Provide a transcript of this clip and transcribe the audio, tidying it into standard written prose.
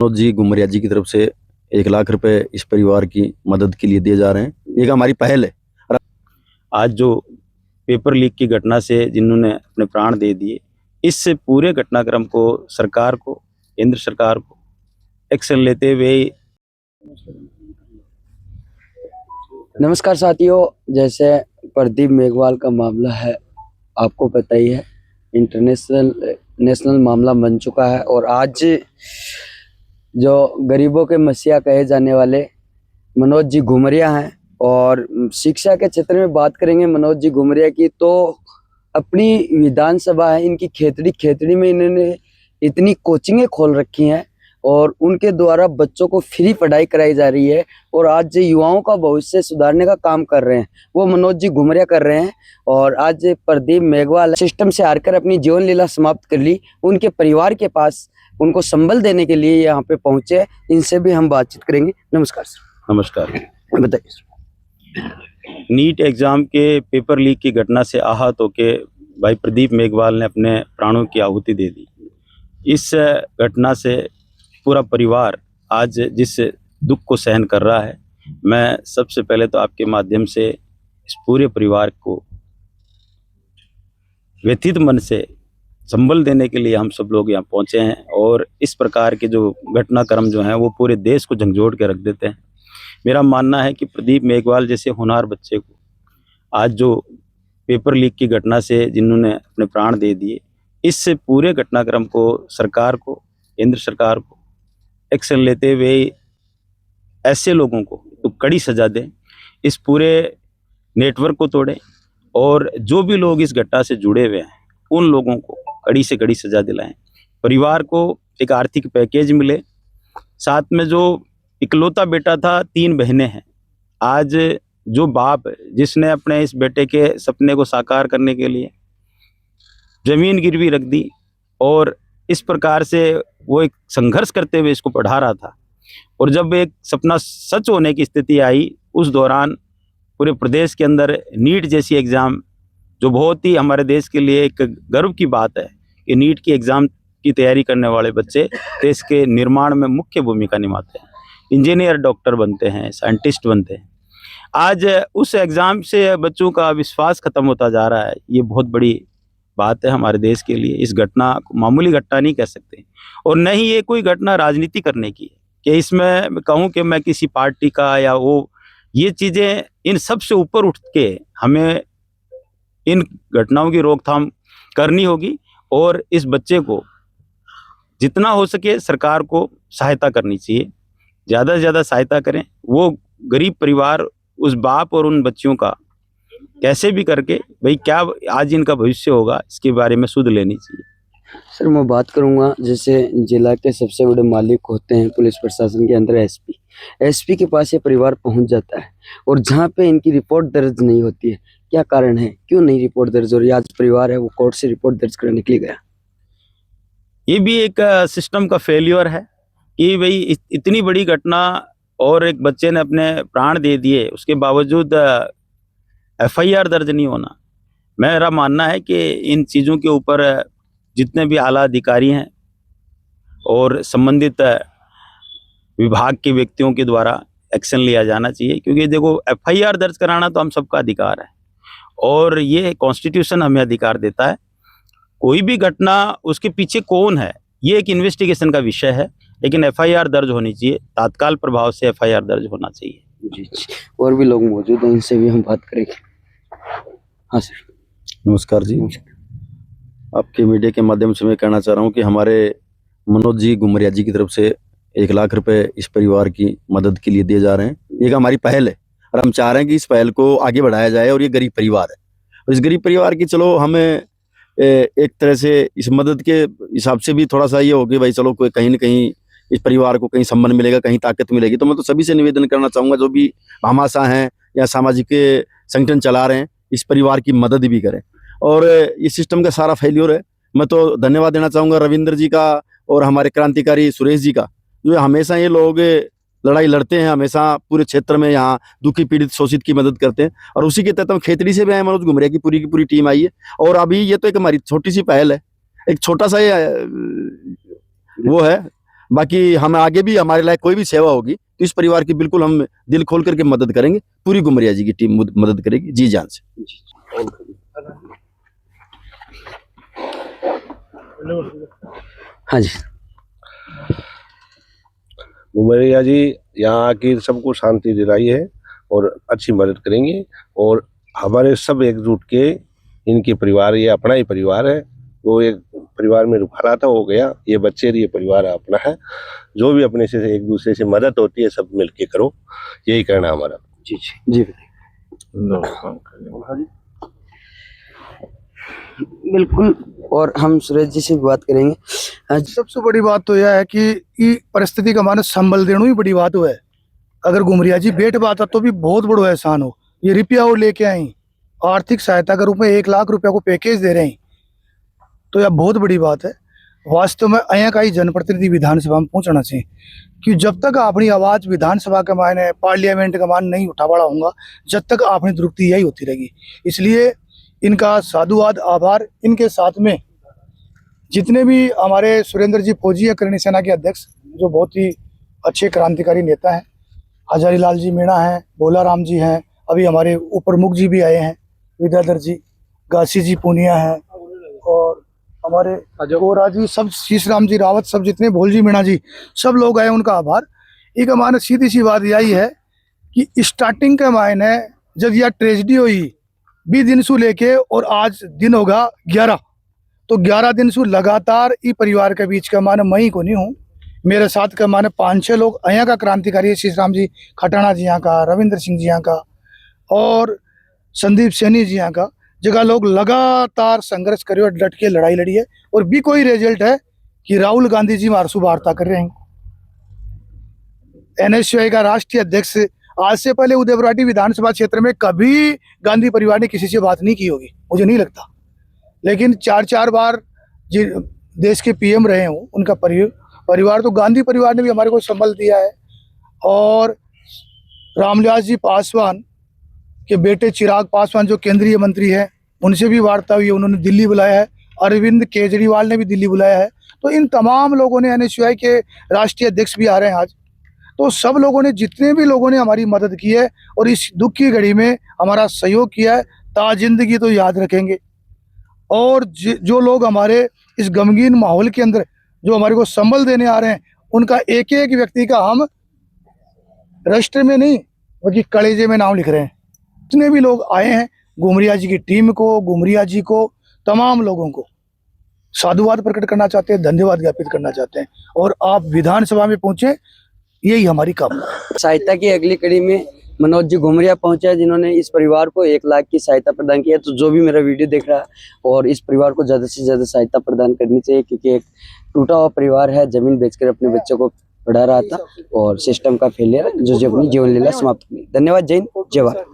मनोज जी घुमरिया जी की तरफ से 1 लाख रुपए इस परिवार की मदद के लिए दिए जा रहे हैं। एक हमारी पहल है। आज जो पेपर लीक की घटना से जिन्होंने अपने प्राण दे दिए, इससे पूरे घटनाक्रम को सरकार को, केंद्र सरकार को एक्शन लेते हुए। नमस्कार साथियों, जैसे प्रदीप मेघवाल का मामला है, आपको पता ही है, नेशनल मामला बन चुका है। और आज जो गरीबों के मसीहा कहे जाने वाले मनोज जी घुमरिया हैं, और शिक्षा के क्षेत्र में बात करेंगे मनोज जी घुमरिया की, तो अपनी विधानसभा है, इनकी खेतड़ी में इन्होंने इतनी कोचिंगें खोल रखी हैं और उनके द्वारा बच्चों को फ्री पढ़ाई कराई जा रही है। और आज युवाओं का भविष्य सुधारने का काम कर रहे हैं, वो मनोज जी घुमरिया कर रहे हैं। और आज प्रदीप मेघवाल सिस्टम से हारकर अपनी जीवन लीला समाप्त कर ली, उनके परिवार के पास उनको संबल देने के लिए यहाँ पे पहुंचे। इनसे भी हम बातचीत करेंगे। नमस्कार सर। नमस्कार। बताइए। नीट एग्जाम के पेपर लीक की घटना से आहत होके भाई प्रदीप मेघवाल ने अपने प्राणों की आहुति दे दी। इस घटना से पूरा परिवार आज जिस दुख को सहन कर रहा है, मैं सबसे पहले तो आपके माध्यम से इस पूरे परिवार को व्यथित मन से संबल देने के लिए हम सब लोग यहाँ पहुँचे हैं। और इस प्रकार के जो घटनाक्रम जो हैं वो पूरे देश को झंझोड़ के रख देते हैं। मेरा मानना है कि प्रदीप मेघवाल जैसे होनहार बच्चे को आज जो पेपर लीक की घटना से जिन्होंने अपने प्राण दे दिए, इससे पूरे घटनाक्रम को सरकार को, केंद्र सरकार को एक्शन लेते हुए ऐसे लोगों को तो कड़ी सजा दें, इस पूरे नेटवर्क को तोड़ें, और जो भी लोग इस घटना से जुड़े हुए हैं उन लोगों को कड़ी से कड़ी सजा दिलाएं। परिवार को एक आर्थिक पैकेज मिले, साथ में जो इकलौता बेटा था, 3 बहनें हैं, आज जो बाप जिसने अपने इस बेटे के सपने को साकार करने के लिए जमीन गिरवी रख दी और इस प्रकार से वो एक संघर्ष करते हुए इसको पढ़ा रहा था, और जब एक सपना सच होने की स्थिति आई, उस दौरान पूरे प्रदेश के अंदर नीट जैसी एग्ज़ाम, जो बहुत ही हमारे देश के लिए एक गर्व की बात है कि नीट की एग्ज़ाम की तैयारी करने वाले बच्चे देश के निर्माण में मुख्य भूमिका निभाते हैं, इंजीनियर, डॉक्टर बनते हैं, साइंटिस्ट बनते हैं। आज उस एग्ज़ाम से बच्चों का विश्वास खत्म होता जा रहा है। ये बहुत बड़ी बात है हमारे देश के लिए। इस घटना को मामूली घटना नहीं कह सकते, और न ही ये कोई घटना राजनीति करने की है कि इसमें कहूँ कि मैं किसी पार्टी का या वो, ये चीज़ें इन सब से ऊपर उठ के हमें इन घटनाओं की रोकथाम करनी होगी। और इस बच्चे को जितना हो सके सरकार को सहायता करनी चाहिए, ज़्यादा से ज़्यादा सहायता करें। वो गरीब परिवार, उस बाप और उन बच्चियों का कैसे भी करके भाई क्या आज इनका भविष्य होगा, इसके बारे में सुध लेनी चाहिए। सर, मैं बात करूंगा, जैसे जिला के सबसे बड़े मालिक होते हैं पुलिस प्रशासन के अंदर एसपी के पास ये परिवार पहुंच जाता है, और जहां पे इनकी रिपोर्ट दर्ज नहीं होती है, क्या कारण है, क्यों नहीं रिपोर्ट दर्ज हो रही? आज परिवार है वो कोर्ट से रिपोर्ट दर्ज करने निकल गया। ये भी एक सिस्टम का फेल्योर है कि भाई इतनी बड़ी घटना और एक बच्चे ने अपने प्राण दे दिए, उसके बावजूद FIR दर्ज नहीं होना। मेरा मानना है कि इन चीज़ों के ऊपर जितने भी आला अधिकारी हैं और संबंधित विभाग के व्यक्तियों के द्वारा एक्शन लिया जाना चाहिए, क्योंकि देखो FIR दर्ज कराना तो हम सबका अधिकार है और ये कॉन्स्टिट्यूशन हमें अधिकार देता है। कोई भी घटना, उसके पीछे कौन है, ये एक इन्वेस्टिगेशन का विषय है, लेकिन FIR दर्ज होनी चाहिए, तात्काल प्रभाव से FIR दर्ज होना चाहिए। जी, और भी लोग मौजूद हैं, उनसे भी हम बात करेंगे। हाँ सर। नमस्कार जी। आपके मीडिया के माध्यम से मैं कहना चाह रहा हूँ कि हमारे मनोज जी घुमरिया जी की तरफ से 1 लाख रुपए इस परिवार की मदद के लिए दिए जा रहे हैं। एक हमारी पहल है और हम चाह रहे हैं कि इस पहल को आगे बढ़ाया जाए। और ये गरीब परिवार है, और इस गरीब परिवार की चलो हमें एक तरह से इस मदद के हिसाब से भी थोड़ा सा ये हो कि भाई चलो कोई कहीं ना कहीं इस परिवार को कहीं सम्मान मिलेगा, कहीं ताकत मिलेगी। तो मैं तो सभी से निवेदन करना चाहूँगा, जो भी भामाशाह हैं या सामाजिक संगठन चला रहे हैं, इस परिवार की मदद भी करें। और इस सिस्टम का सारा फेल्योर है। मैं तो धन्यवाद देना चाहूँगा रविंद्र जी का और हमारे क्रांतिकारी सुरेश जी का, जो हमेशा ये लोग लड़ाई लड़ते हैं, हमेशा पूरे क्षेत्र में यहाँ दुखी, पीड़ित, शोषित की मदद करते हैं। और उसी के तहत हम खेतड़ी से भी आए, मनोज घुमरिया की पूरी टीम आई है। और अभी ये तो एक हमारी छोटी सी पहल है, एक छोटा सा ये वो है बाकी हम आगे भी हमारे लायक कोई भी सेवा होगी तो इस परिवार की बिल्कुल हम दिल खोल करके मदद करेंगे। पूरी गुमरिया जी की टीम मदद करेगी जी जान से। हाँ जी। गुमरिया जी यहाँ आके सबको शांति दिलाई है और अच्छी मदद करेंगे, और हमारे सब एकजुट के इनके परिवार, ये अपना ही परिवार है। वो एक परिवार में रुखा रहा था, हो गया, ये बच्चे, ये परिवार अपना है। जो भी अपने से एक दूसरे से मदद होती है सब मिलके करो, यही करना हमारा। जी जी जी बिल्कुल। और हम सूरज जी से भी बात करेंगे। आज सबसे बड़ी बात तो यह है कि ई परिस्थिति का माने संभल देना ही बड़ी बात है। अगर गुमरिया जी बेट बात तो भी बहुत बड़ो एहसान हो। ये रुपया वो लेके आई, आर्थिक सहायता के रूप में 1 लाख रुपया को पैकेज दे रहे हैं, तो यह बहुत बड़ी बात है। वास्तव में अया का ही जनप्रतिनिधि विधानसभा में पहुंचना चाहिए, कि जब तक अपनी आवाज विधानसभा के मायने, पार्लियामेंट के मायने नहीं उठा बड़ा होगा, जब तक अपनी दुरुक्ति यही होती रहेगी। इसलिए इनका साधुवाद, आभार। इनके साथ में जितने भी हमारे सुरेंद्र जी फौजी है, करणी सेना के अध्यक्ष, जो बहुत ही अच्छे क्रांतिकारी नेता हैं, हजारी लाल जी मीणा हैं, भोला राम जी हैं, अभी हमारे उपप्रमुख जी भी आए हैं, विद्याधर जी, गासी जी पूनिया हैं, और हमारे गोरा जी, सब शीश राम जी रावत, सब जितने भोल जी मीणा जी, सब लोग आए, उनका आभार। एक हमारे सीधी सी बात यही है कि स्टार्टिंग के मायने जब यह ट्रेजिडी हुई 20 दिन से लेके और आज दिन होगा 11, तो 11 दिन से लगातार ई परिवार के बीच का माने मैं ही को नहीं हूँ, मेरे साथ का माने 5-6 लोग यहाँ का क्रांतिकारी, शीशराम जी खटाना जी यहाँ का, रविंद्र सिंह जी यहाँ का, और संदीप सैनी जी यहाँ का, जगह लोग लगातार संघर्ष करे और डट के लड़ाई लड़ी है। और भी कोई रिजल्ट है कि राहुल गांधी जी मारसू वार्ता कर रहे हैं। NSUI का राष्ट्रीय अध्यक्ष आज से पहले उदयपुर विधानसभा क्षेत्र में कभी गांधी परिवार ने किसी से बात नहीं की होगी, मुझे नहीं लगता। लेकिन 4-4 बार देश के PM रहे हों, उनका परिवार तो गांधी परिवार ने भी हमारे को संबल दिया है। और रामविलास जी पासवान के बेटे चिराग पासवान जो केंद्रीय मंत्री हैं, उनसे भी वार्ता हुई है, उन्होंने दिल्ली बुलाया है। अरविंद केजरीवाल ने भी दिल्ली बुलाया है। तो इन तमाम लोगों ने, NSUI के राष्ट्रीय अध्यक्ष भी आ रहे हैं आज, तो सब लोगों ने, जितने भी लोगों ने हमारी मदद की है और इस दुख की घड़ी में हमारा सहयोग किया है, ताजिंदगी तो याद रखेंगे। और जो लोग हमारे इस गमगीन माहौल के अंदर जो हमारे को संबल देने आ रहे हैं, उनका एक एक व्यक्ति का हम रजिस्टर में नहीं बल्कि कलेजे में नाम लिख रहे हैं। जितने भी लोग आए हैं, गुमरिया जी की टीम को, गुमरिया जी को, तमाम लोगों को साधुवाद प्रकट करना चाहते हैं, धन्यवाद ज्ञापित करना चाहते हैं। और आप विधानसभा में पहुंचे, यही हमारी कामना। सहायता की अगली कड़ी में मनोज जी घुमरिया पहुंचे हैं, जिन्होंने इस परिवार को 1 लाख की सहायता प्रदान की है। तो जो भी मेरा वीडियो देख रहा है और इस परिवार को ज्यादा से ज्यादा सहायता प्रदान करनी चाहिए, क्योंकि एक टूटा हुआ परिवार है, जमीन बेचकर अपने बच्चों को पढ़ा रहा था और सिस्टम का फेलियर जो अपनी जीवन लीला समाप्त की। धन्यवाद। जय हिंद, जय भारत।